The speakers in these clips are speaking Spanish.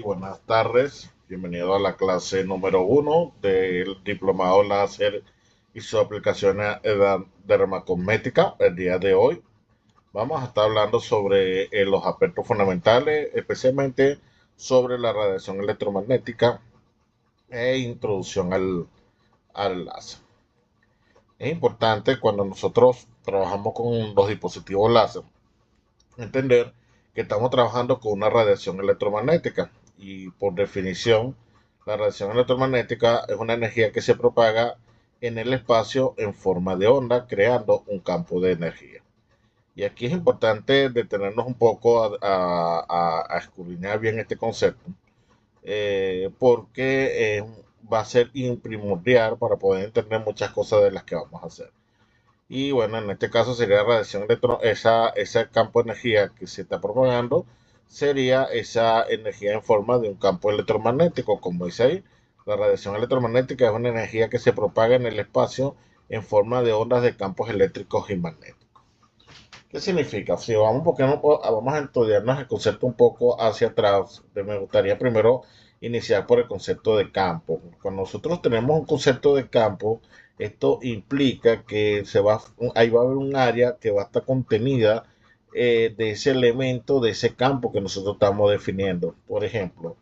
buenas tardes. Bienvenido a la clase número uno del Diplomado Láser y su aplicación dermocosmética. El día de hoy vamos a estar hablando sobre los aspectos fundamentales, especialmente sobre la radiación electromagnética e introducción al láser. Es importante cuando nosotros trabajamos con los dispositivos láser entender que estamos trabajando con una radiación electromagnética y por definición la radiación electromagnética es una energía que se propaga en el espacio en forma de onda creando un campo de energía. Y aquí es importante detenernos un poco a escudriñar bien este concepto porque va a ser primordial para poder entender muchas cosas de las que vamos a hacer. Y bueno, en este caso sería radiación ese campo de energía que se está propagando, sería esa energía en forma de un campo electromagnético, como dice ahí. La radiación electromagnética es una energía que se propaga en el espacio en forma de ondas de campos eléctricos y magnéticos. ¿Qué significa? Si vamos, porque no, vamos a estudiarnos el concepto un poco hacia atrás, me gustaría primero iniciar por el concepto de campo. Cuando nosotros tenemos un concepto de campo, esto implica que ahí va a haber un área que va a estar contenida de ese elemento, de ese campo que nosotros estamos definiendo. Por ejemplo,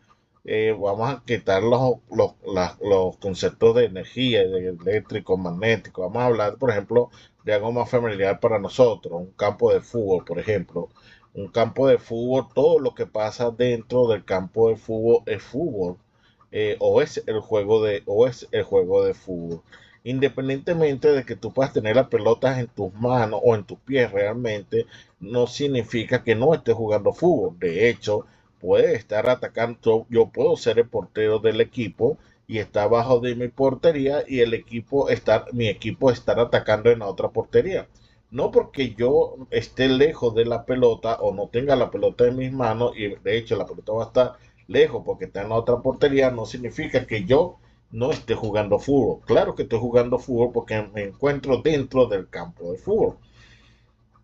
vamos a quitar los conceptos de energía, de eléctrico, magnético. Vamos a hablar, por ejemplo, de algo más familiar para nosotros, un campo de fútbol, por ejemplo. Un campo de fútbol, todo lo que pasa dentro del campo de fútbol es fútbol, o es el juego de fútbol. Independientemente de que tú puedas tener las pelotas en tus manos o en tus pies realmente, no significa que no estés jugando fútbol. De hecho, puede estar atacando, yo puedo ser el portero del equipo y está abajo de mi portería y mi equipo estar atacando en la otra portería. No porque yo esté lejos de la pelota o no tenga la pelota en mis manos y de hecho la pelota va a estar lejos porque está en la otra portería, no significa que yo no esté jugando fútbol. Claro que estoy jugando fútbol porque me encuentro dentro del campo de fútbol.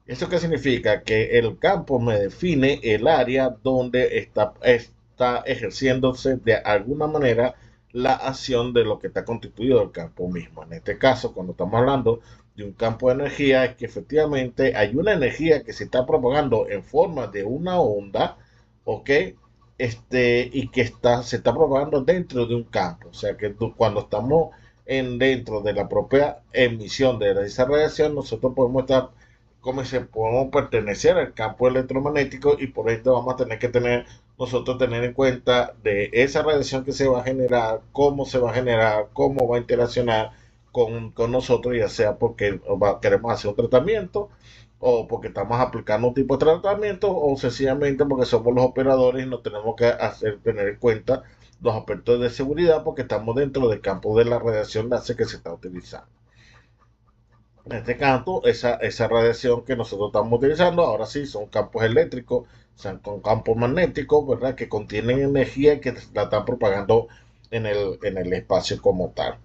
¿Eso qué significa? Que el campo me define el área donde está ejerciéndose de alguna manera la acción de lo que está constituido el campo mismo. En este caso, cuando estamos hablando de un campo de energía, es que efectivamente hay una energía que se está propagando en forma de una onda, ¿ok? Y que se está propagando dentro de un campo. O sea que cuando estamos dentro de la propia emisión de esa radiación, nosotros podemos estar como si podemos pertenecer al campo electromagnético y por esto vamos a tener que tener en cuenta de esa radiación que se va a generar, cómo se va a generar, cómo va a interaccionar con nosotros, ya sea porque queremos hacer un tratamiento o porque estamos aplicando un tipo de tratamiento o sencillamente porque somos los operadores y nos tenemos que tener en cuenta los aspectos de seguridad porque estamos dentro del campo de la radiación láser que se está utilizando. En este campo, esa radiación que nosotros estamos utilizando, ahora sí, son campos eléctricos, son campos magnéticos, ¿verdad? Que contienen energía y que la están propagando en el espacio como tal.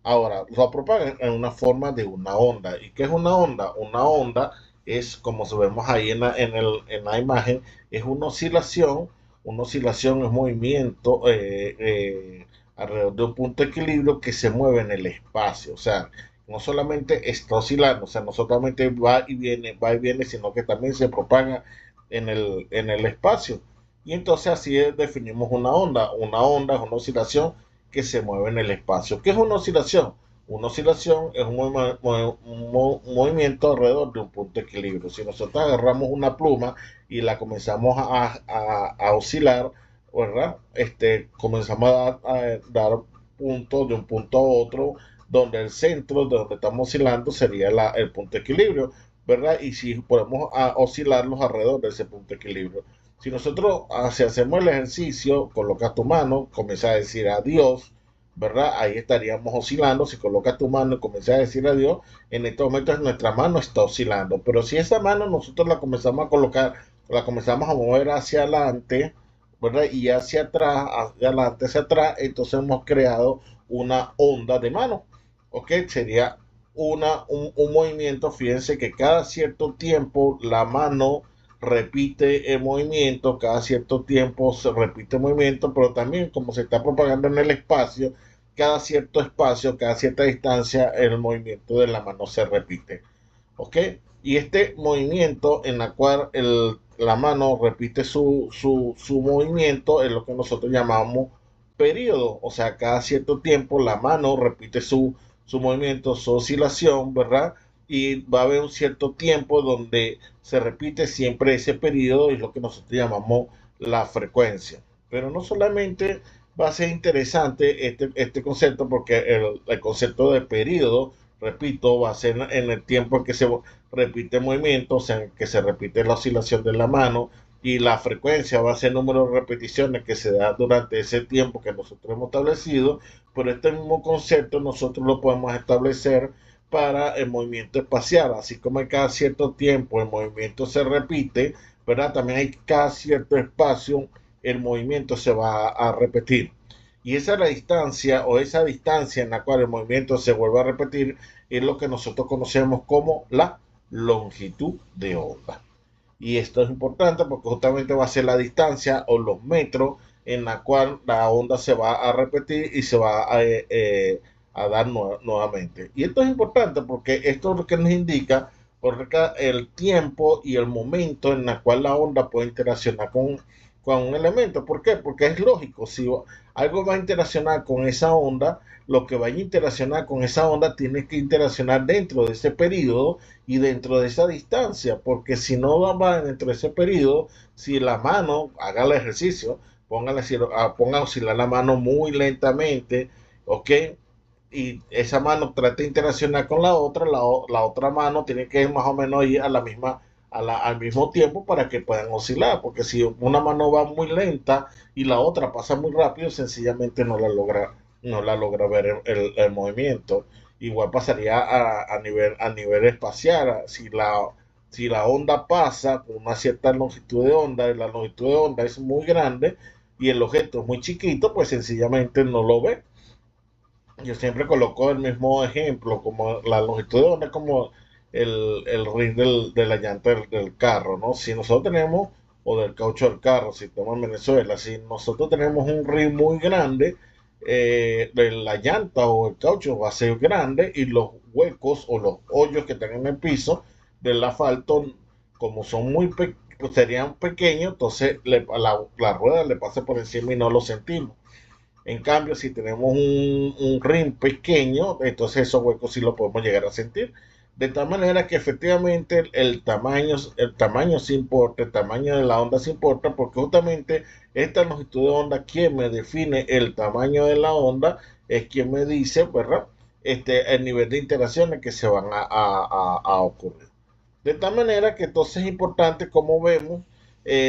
Ahora, lo propagan en una forma de una onda. ¿Y qué es una onda? Una onda es, como vemos ahí en la imagen, es una oscilación es movimiento alrededor de un punto de equilibrio que se mueve en el espacio. O sea, no solamente está oscilando, o sea, no solamente va y viene, sino que también se propaga en el espacio. Y entonces así definimos una onda. Una onda es una oscilación que se mueve en el espacio. ¿Qué es una oscilación? Una oscilación es un movimiento alrededor de un punto de equilibrio. Si nosotros agarramos una pluma y la comenzamos a oscilar, ¿verdad? Comenzamos a dar puntos de un punto a otro, donde el centro de donde estamos oscilando sería el punto de equilibrio, ¿verdad? Y si podemos oscilarlos alrededor de ese punto de equilibrio. Si nosotros si hacemos el ejercicio, colocas tu mano, comienzas a decir adiós, ¿verdad? Ahí estaríamos oscilando. Si colocas tu mano y comienzas a decir adiós, en este momento nuestra mano está oscilando. Pero si esa mano nosotros la comenzamos a colocar, la comenzamos a mover hacia adelante, ¿verdad? Y hacia atrás, hacia adelante, hacia atrás, entonces hemos creado una onda de mano, ¿ok? Sería un movimiento, fíjense que cada cierto tiempo la mano repite el movimiento, cada cierto tiempo se repite el movimiento, pero también como se está propagando en el espacio, cada cierto espacio, cada cierta distancia, el movimiento de la mano se repite. ¿Ok? Y este movimiento en la cual la mano repite su movimiento es lo que nosotros llamamos periodo. O sea, cada cierto tiempo la mano repite su movimiento, su oscilación, ¿verdad? Y va a haber un cierto tiempo donde se repite siempre ese periodo y es lo que nosotros llamamos la frecuencia. Pero no solamente va a ser interesante este concepto porque el concepto de periodo, repito, va a ser en el tiempo en que se repite el movimiento, o sea, en que se repite la oscilación de la mano, y la frecuencia va a ser el número de repeticiones que se da durante ese tiempo que nosotros hemos establecido, pero este mismo concepto nosotros lo podemos establecer para el movimiento espacial, así como hay cada cierto tiempo el movimiento se repite, ¿verdad? También hay cada cierto espacio el movimiento se va a repetir. Y esa es la distancia o esa distancia en la cual el movimiento se vuelve a repetir es lo que nosotros conocemos como la longitud de onda. Y esto es importante porque justamente va a ser la distancia o los metros en la cual la onda se va a repetir y se va a dar nuevamente. Y esto es importante porque esto es lo que nos indica porque el tiempo y el momento en el cual la onda puede interaccionar con un elemento. ¿Por qué? Porque es lógico, si algo va a interaccionar con esa onda, lo que vaya a interaccionar con esa onda tiene que interaccionar dentro de ese periodo y dentro de esa distancia, porque si no va dentro de ese periodo, si la mano, haga el ejercicio, ponga a oscilar la mano muy lentamente, ¿ok? Y esa mano trata de interaccionar con la otra mano tiene que más o menos ir a la misma, al mismo tiempo para que puedan oscilar, porque si una mano va muy lenta y la otra pasa muy rápido, sencillamente no la logra ver el movimiento. Igual pasaría a nivel espacial, si la onda pasa con una cierta longitud de onda y la longitud de onda es muy grande y el objeto es muy chiquito, pues sencillamente no lo ve. Yo siempre coloco el mismo ejemplo, como la longitud de onda, como el ring de la llanta del carro, ¿no? Si nosotros tenemos, o del caucho del carro, si estamos en Venezuela, si nosotros tenemos un ring muy grande, la llanta o el caucho va a ser grande y los huecos o los hoyos que están en el piso del asfalto, como son pues serían pequeños, entonces la rueda le pasa por encima y no lo sentimos. En cambio, si tenemos un rim pequeño, entonces esos huecos sí los podemos llegar a sentir. De tal manera que efectivamente el tamaño sí importa, el tamaño de la onda sí importa, porque justamente esta longitud de onda, quien me define el tamaño de la onda, es quien me dice, ¿verdad? El nivel de interacciones que se van a ocurrir. De tal manera que entonces es importante, como vemos,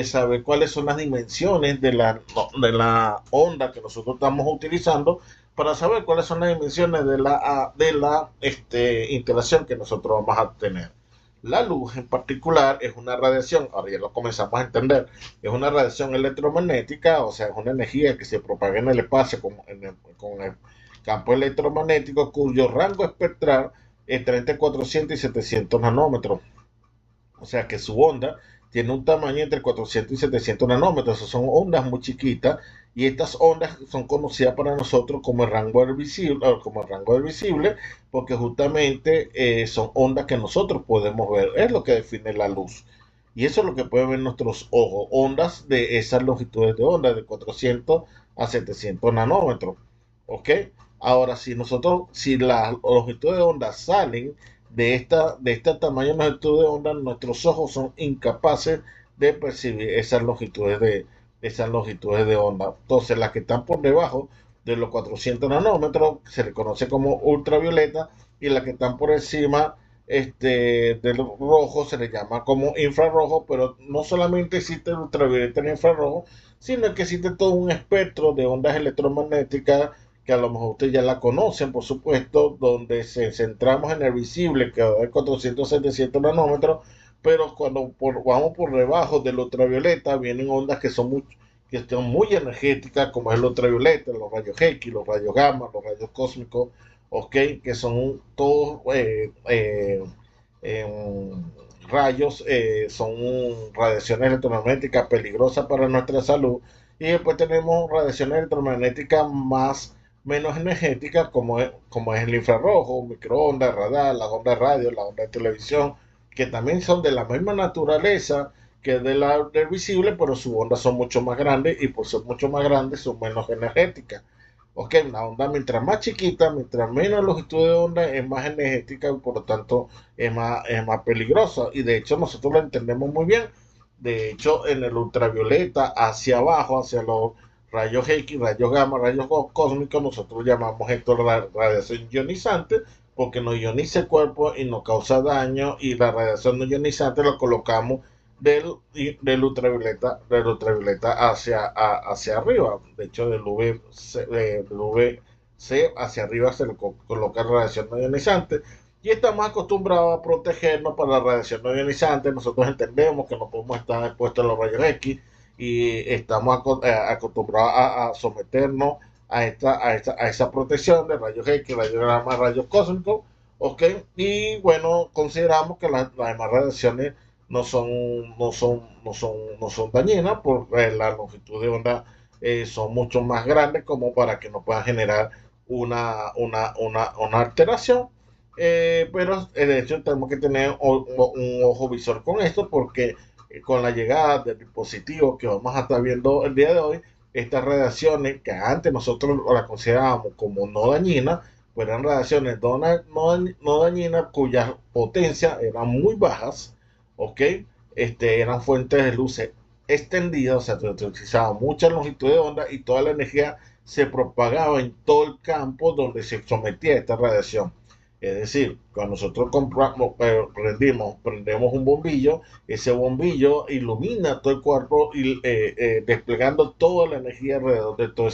saber cuáles son las dimensiones de la onda que nosotros estamos utilizando para saber cuáles son las dimensiones de la interacción que nosotros vamos a tener. La luz en particular es una radiación, ahora ya lo comenzamos a entender, es una radiación electromagnética, o sea, es una energía que se propaga en el espacio con el campo electromagnético cuyo rango espectral está entre 400 y 700 nanómetros. O sea que su onda tiene un tamaño entre 400 y 700 nanómetros. Son ondas muy chiquitas y estas ondas son conocidas para nosotros como el rango del visible, porque justamente son ondas que nosotros podemos ver. Es lo que define la luz. Y eso es lo que pueden ver nuestros ojos. Ondas de esas longitudes de onda, de 400 a 700 nanómetros. ¿Ok? Ahora, si las longitudes de onda salen de este tamaño de longitud de onda, nuestros ojos son incapaces de percibir esas longitudes de onda. Entonces, las que están por debajo de los 400 nanómetros se le conoce como ultravioleta y las que están por encima del rojo se le llama como infrarrojo, pero no solamente existe el ultravioleta y el infrarrojo, sino que existe todo un espectro de ondas electromagnéticas que a lo mejor ustedes ya la conocen, por supuesto, donde se centramos en el visible, que es 400-700 nanómetros, pero cuando vamos por debajo del ultravioleta, vienen ondas que son muy energéticas, como es el ultravioleta, los rayos X, los rayos gamma, los rayos cósmicos, ok, que son todos rayos, son radiaciones electromagnéticas peligrosas para nuestra salud. Y después tenemos radiaciones electromagnéticas menos energéticas, como es el infrarrojo, microondas, radar, las ondas radio, las ondas de televisión, que también son de la misma naturaleza que del visible, pero sus ondas son mucho más grandes y por ser mucho más grandes son menos energéticas. Ok, la onda mientras más chiquita, mientras menos longitud de onda, es más energética y por lo tanto es más peligrosa. Y de hecho nosotros lo entendemos muy bien. De hecho, en el ultravioleta, hacia abajo, hacia los rayos X, rayos gamma, rayos cósmicos, nosotros llamamos esto radiación ionizante, porque nos ioniza el cuerpo y nos causa daño, y la radiación no ionizante la colocamos del ultravioleta hacia arriba. De hecho, del UVC hacia arriba se le coloca radiación no ionizante. Y estamos acostumbrados a protegernos para la radiación no ionizante. Nosotros entendemos que no podemos estar expuestos a los rayos X y estamos acostumbrados a someternos a esa protección de rayos X, rayos gamma, rayos cósmicos. ¿Ok? Y bueno, consideramos que las demás radiaciones no son dañinas, porque la longitud de onda son mucho más grandes como para que no puedan generar una alteración. Pero de hecho tenemos que tener un ojo visor con esto, porque con la llegada del dispositivo que vamos a estar viendo el día de hoy, estas radiaciones que antes nosotros las considerábamos como no dañinas, pues eran radiaciones no dañinas cuyas potencias eran muy bajas. ¿Ok? Eran fuentes de luz extendidas, o sea, se utilizaba mucha longitud de onda y toda la energía se propagaba en todo el campo donde se sometía a esta radiación. Es decir, cuando nosotros prendemos un bombillo, ese bombillo ilumina todo el cuerpo y desplegando toda la energía alrededor de todo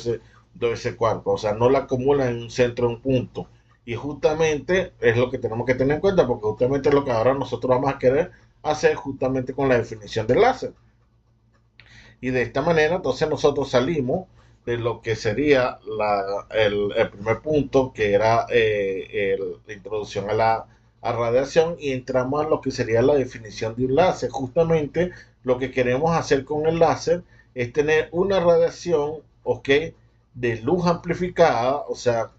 ese cuerpo. O sea, no la acumula en un centro, en un punto. Y justamente es lo que tenemos que tener en cuenta, porque justamente es lo que ahora nosotros vamos a querer hacer justamente con la definición del láser. Y de esta manera, entonces nosotros salimos de lo que sería el primer punto, que era la introducción a radiación, y entramos a lo que sería la definición de un láser. Justamente lo que queremos hacer con el láser es tener una radiación, ¿ok?, de luz amplificada. O sea,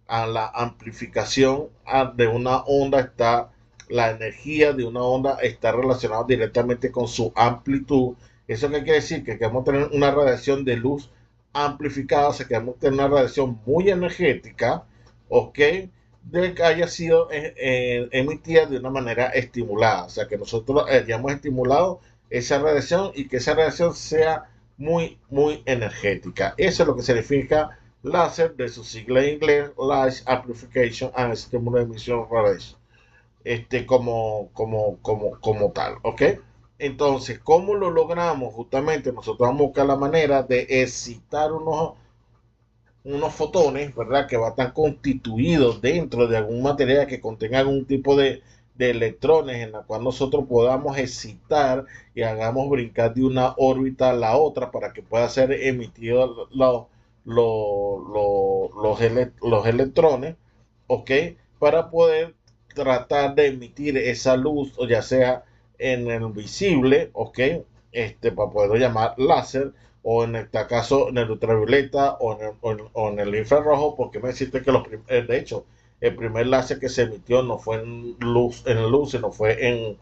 a la amplificación de una onda está, la energía de una onda está relacionada directamente con su amplitud. ¿Eso qué quiere decir? Que queremos tener una radiación de luz amplificada, o sea, queremos tener una radiación muy energética, ¿ok?, de que haya sido emitida de una manera estimulada. O sea, que nosotros hayamos estimulado esa radiación y que esa radiación sea muy, muy energética. Eso es lo que significa láser, de su sigla en inglés, Light Amplification and Stimulus Emission Radiation, como tal, ¿ok? Entonces, ¿cómo lo logramos? Justamente nosotros vamos a buscar la manera de excitar unos fotones, ¿verdad?, que van a estar constituidos dentro de algún material que contenga algún tipo de electrones, en la cual nosotros podamos excitar y hagamos brincar de una órbita a la otra para que pueda ser emitido los electrones, ¿ok?, para poder tratar de emitir esa luz, o ya sea en el visible, ¿ok?, para poderlo llamar láser, o en este caso en el ultravioleta, o en el infrarrojo, porque me deciste que de hecho el primer láser que se emitió no fue en luz, sino fue en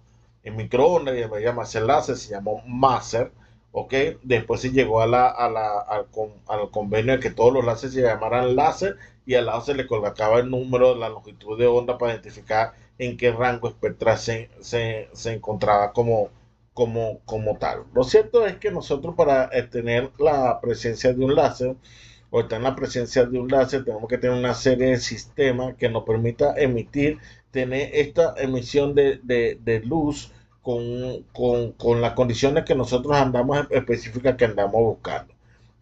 microondas, y me llama ese láser, se llamó Maser. ¿Ok? Después se llegó al convenio de que todos los láseres se llamaran láser, y al lado se le colocaba el número, la longitud de onda, para identificar en qué rango espectral se encontraba como tal. Lo cierto es que nosotros, para tener la presencia de un láser, o estar en la presencia de un láser, tenemos que tener una serie de sistemas que nos permita tener esta emisión de luz con las condiciones que nosotros andamos específicas, que andamos buscando.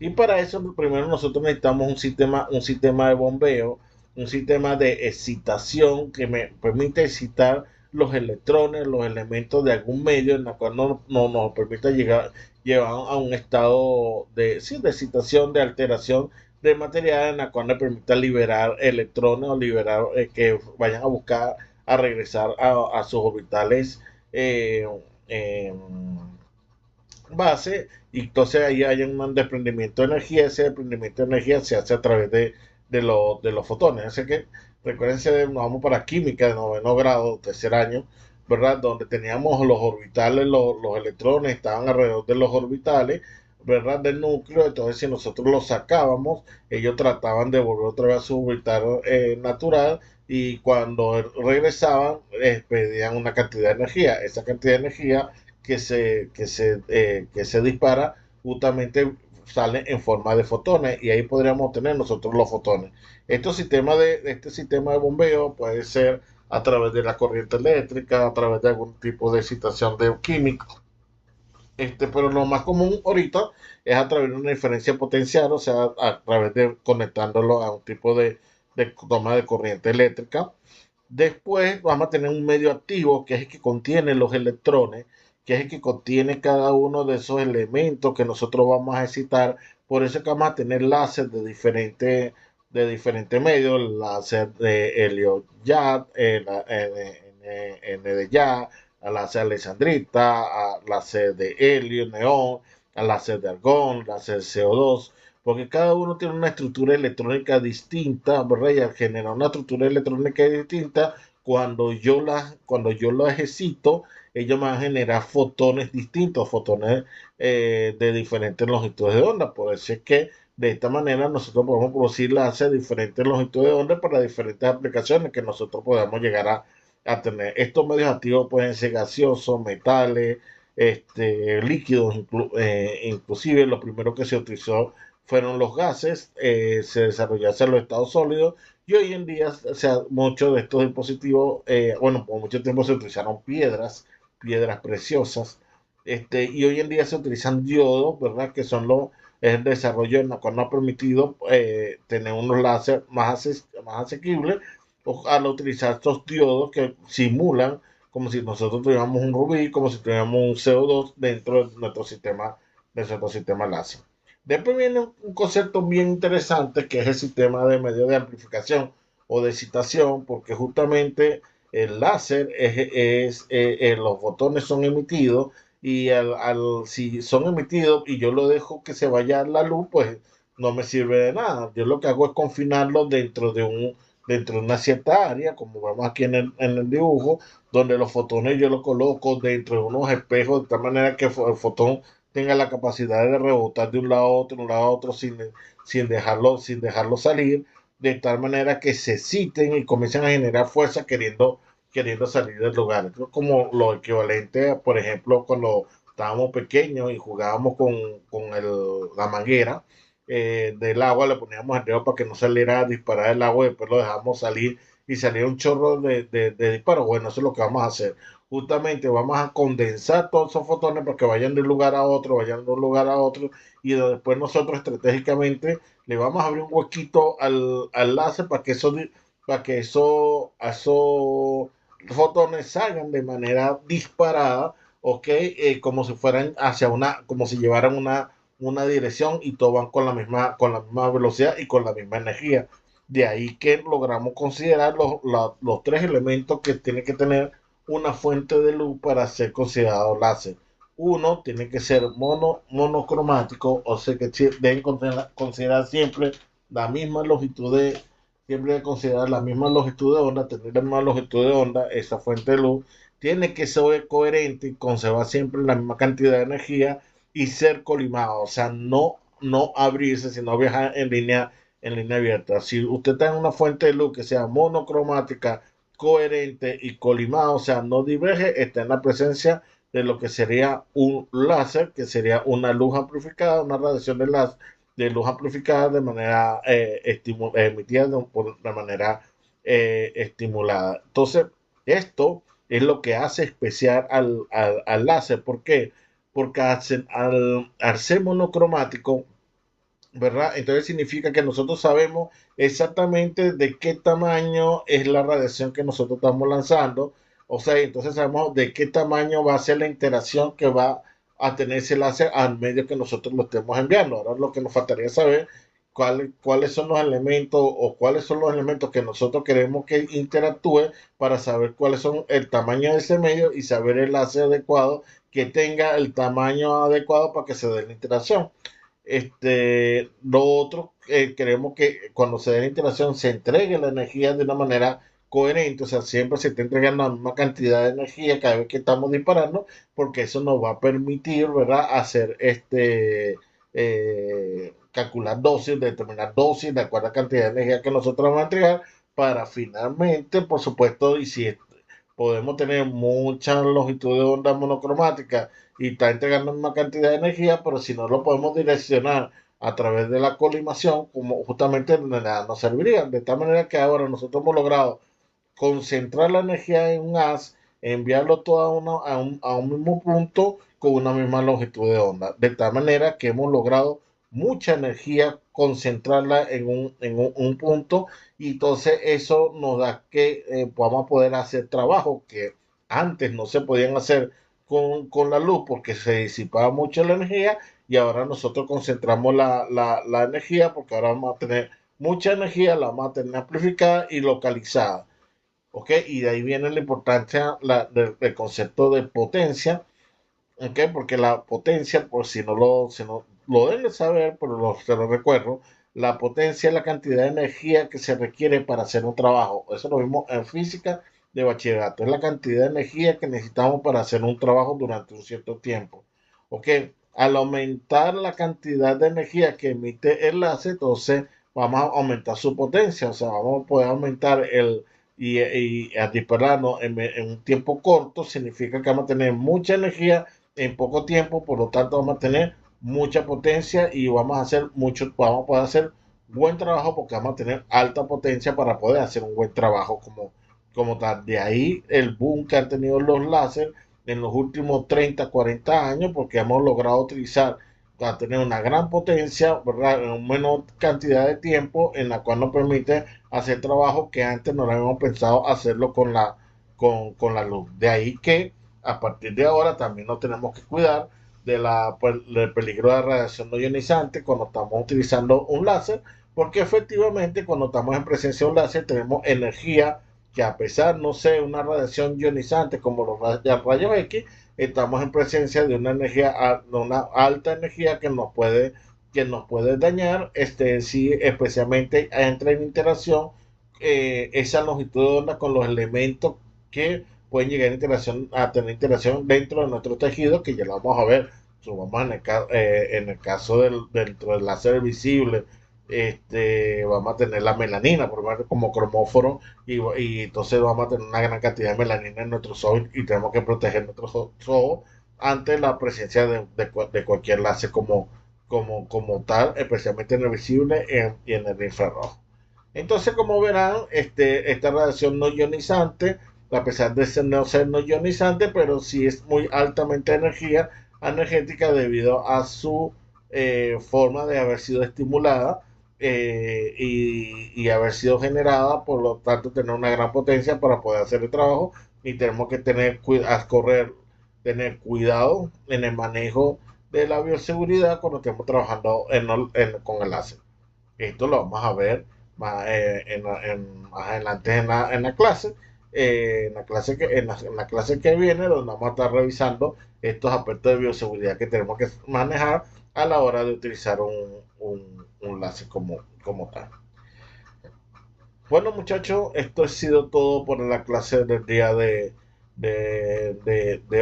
Y para eso, primero nosotros necesitamos un sistema de bombeo, un sistema de excitación que me permite excitar los electrones, los elementos de algún medio, en la cual no nos permita llevar a un estado sí, de excitación, de alteración de material, en la cual nos permita liberar electrones, o liberar que vayan a buscar a regresar a sus orbitales eh, eh, base, y entonces ahí hay un desprendimiento de energía. Ese desprendimiento de energía se hace a través de los fotones. Así que recuérdense, nos vamos para química de noveno grado, tercer año, ¿verdad? Donde teníamos los orbitales, los electrones estaban alrededor de los orbitales, ¿verdad? Del núcleo. Entonces, si nosotros los sacábamos, ellos trataban de volver otra vez a su orbital natural, y cuando regresaban, pedían una cantidad de energía. Esa cantidad de energía que se dispara justamente sale en forma de fotones, y ahí podríamos tener nosotros los fotones. Este sistema de bombeo puede ser a través de la corriente eléctrica, a través de algún tipo de excitación de químico, pero lo más común ahorita es a través de una diferencia potencial, o sea, a través de conectándolo a un tipo de toma de corriente eléctrica. Después vamos a tener un medio activo, que es el que contiene los electrones, que es el que contiene cada uno de esos elementos que nosotros vamos a excitar. Por eso es que vamos a tener láser de diferentes medios: el láser de helio YAG, N de YAG, el láser alexandrita, láser de helio, neón, el láser de argón, láser CO2, porque cada uno tiene una estructura electrónica distinta, ¿verdad? Y al generar una estructura electrónica distinta, cuando yo la ejercito, ellos van a generar fotones distintos, fotones de diferentes longitudes de onda. Por eso es que de esta manera nosotros podemos producir láser de diferentes longitudes de onda para diferentes aplicaciones que nosotros podamos llegar a tener. Estos medios activos pueden ser gaseosos, metales, líquidos, inclusive lo primero que se utilizó fueron los gases. Se desarrollaron los estados sólidos, y hoy en día, o sea, muchos de estos dispositivos, bueno, por mucho tiempo se utilizaron piedras preciosas, y hoy en día se utilizan diodos, ¿verdad? Que son es el desarrollo en la cual nos ha permitido tener unos láser más asequibles, al utilizar estos diodos que simulan como si nosotros tuviéramos un rubí, como si tuviéramos un CO2 dentro de nuestro sistema láser. Después viene un concepto bien interesante, que es el sistema de medio de amplificación o de excitación, porque justamente el láser los fotones son emitidos, y si son emitidos y yo lo dejo que se vaya la luz, pues no me sirve de nada. Yo lo que hago es confinarlo dentro de una cierta área, como vemos aquí en el dibujo, donde los fotones yo los coloco dentro de unos espejos, de tal manera que el fotón tenga la capacidad de rebotar de un lado a otro, sin dejarlo salir, de tal manera que se exciten y comiencen a generar fuerza queriendo salir del lugar. Esto es como lo equivalente, por ejemplo, cuando estábamos pequeños y jugábamos la manguera del agua, le poníamos el dedo para que no saliera a disparar el agua, y después lo dejamos salir y salía un chorro de disparos. Bueno, eso es lo que vamos a hacer. Justamente vamos a condensar todos esos fotones para que vayan de un lugar a otro, vayan de un lugar a otro, y después nosotros estratégicamente le vamos a abrir un huequito al láser para que esos fotones salgan de manera disparada, ¿ok? Como si fueran como si llevaran una dirección, y todos van con la misma velocidad y con la misma energía. De ahí que logramos considerar los tres elementos que tiene que tener una fuente de luz para ser considerado láser. Uno tiene que ser monocromático, o sea que deben considerar siempre la misma longitud siempre considerar la misma longitud de onda, tener la misma longitud de onda. Esa fuente de luz tiene que ser coherente y conservar siempre la misma cantidad de energía, y ser colimado, o sea, no abrirse, sino viajar en línea abierta. Si usted está en una fuente de luz que sea monocromática, coherente y colimado, o sea, no diverge, está en la presencia de lo que sería un láser, que sería una luz amplificada, una radiación de luz amplificada de manera emitida de manera estimulada. Entonces, esto es lo que hace especial al láser. ¿Por qué? Porque al ser monocromático, ¿verdad? Entonces significa que nosotros sabemos exactamente de qué tamaño es la radiación que nosotros estamos lanzando. O sea, entonces sabemos de qué tamaño va a ser la interacción que va a tener ese láser al medio que nosotros lo estemos enviando. Ahora lo que nos faltaría saber cuáles son los elementos o cuáles son los elementos que nosotros queremos que interactúe para saber cuáles son el tamaño de ese medio y saber el enlace adecuado que tenga el tamaño adecuado para que se dé la interacción. Lo otro, queremos que cuando se dé la interacción se entregue la energía de una manera coherente, o sea, siempre se está entregando la misma cantidad de energía cada vez que estamos disparando, porque eso nos va a permitir, ¿verdad?, hacer calcular dosis, determinar dosis de acuerdo a la cantidad de energía que nosotros vamos a entregar para finalmente, por supuesto, y si podemos tener mucha longitud de onda monocromática y está entregando una cantidad de energía, pero si no lo podemos direccionar a través de la colimación, como justamente de nada nos serviría. De tal manera que ahora nosotros hemos logrado concentrar la energía en un haz, enviarlo todo a un mismo punto con una misma longitud de onda. De tal manera que hemos logrado mucha energía, concentrarla un punto, y entonces eso nos da que vamos a poder hacer trabajos que antes no se podían hacer con la luz porque se disipaba mucho la energía, y ahora nosotros concentramos la energía porque ahora vamos a tener mucha energía, la vamos a tener amplificada y localizada. ¿Ok? Y de ahí viene la importancia del concepto de potencia, ¿ok? Porque la potencia, por si no lo deben de saber, pero se lo recuerdo, la potencia es la cantidad de energía que se requiere para hacer un trabajo. Eso lo vimos en física de bachillerato. Es la cantidad de energía que necesitamos para hacer un trabajo durante un cierto tiempo. ¿Ok? Al aumentar la cantidad de energía que emite el láser, entonces vamos a aumentar su potencia. O sea, vamos a poder aumentar y a dispararnos en un tiempo corto, significa que vamos a tener mucha energía en poco tiempo, por lo tanto vamos a tener mucha potencia y vamos a poder hacer buen trabajo porque vamos a tener alta potencia para poder hacer un buen trabajo como tal. De ahí el boom que han tenido los láser en los últimos 30, 40 años, porque hemos logrado utilizar para tener una gran potencia, ¿verdad?, en menor cantidad de tiempo, en la cual nos permite hacer trabajo que antes no lo habíamos pensado hacerlo con la luz. De ahí que a partir de ahora también nos tenemos que cuidar del peligro de radiación no ionizante cuando estamos utilizando un láser, porque efectivamente cuando estamos en presencia de un láser tenemos energía que, a pesar no ser una radiación ionizante como los rayos X, estamos en presencia de una energía, de una alta energía que nos puede dañar, si especialmente entra en interacción esa longitud de onda con los elementos que pueden llegar a tener interacción dentro de nuestro tejido, que ya lo vamos a ver. Vamos en el caso dentro del láser visible, vamos a tener la melanina, por ejemplo, como cromóforo, y entonces vamos a tener una gran cantidad de melanina en nuestros ojos y tenemos que proteger nuestros ojos ante la presencia de cualquier láser como tal, especialmente en el visible y en el infrarrojo. Entonces, como verán, esta radiación no ionizante, a pesar de no ser no ionizante, pero sí es muy altamente energética debido a su forma de haber sido estimulada y haber sido generada, por lo tanto tener una gran potencia para poder hacer el trabajo, y tenemos que tener cuidado en el manejo de la bioseguridad cuando estemos trabajando con el láser. Esto lo vamos a ver más adelante en la clase, en la clase que viene, donde vamos a estar revisando estos aspectos de bioseguridad que tenemos que manejar a la hora de utilizar un láser como tal. Bueno, muchachos, esto ha sido todo por la clase del día de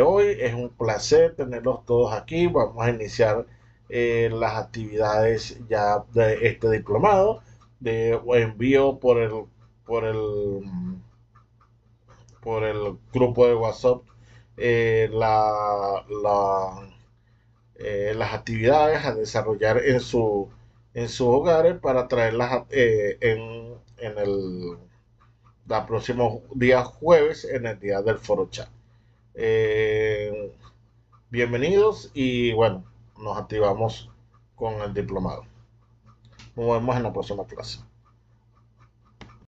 hoy. Es un placer tenerlos todos aquí. Vamos a iniciar las actividades ya de este diplomado. De envío por el, por el grupo de WhatsApp las actividades a desarrollar en sus hogares para traerlas en la próximo día jueves, en el día del foro chat. Bienvenidos y bueno, nos activamos con el diplomado. Nos vemos en la próxima clase.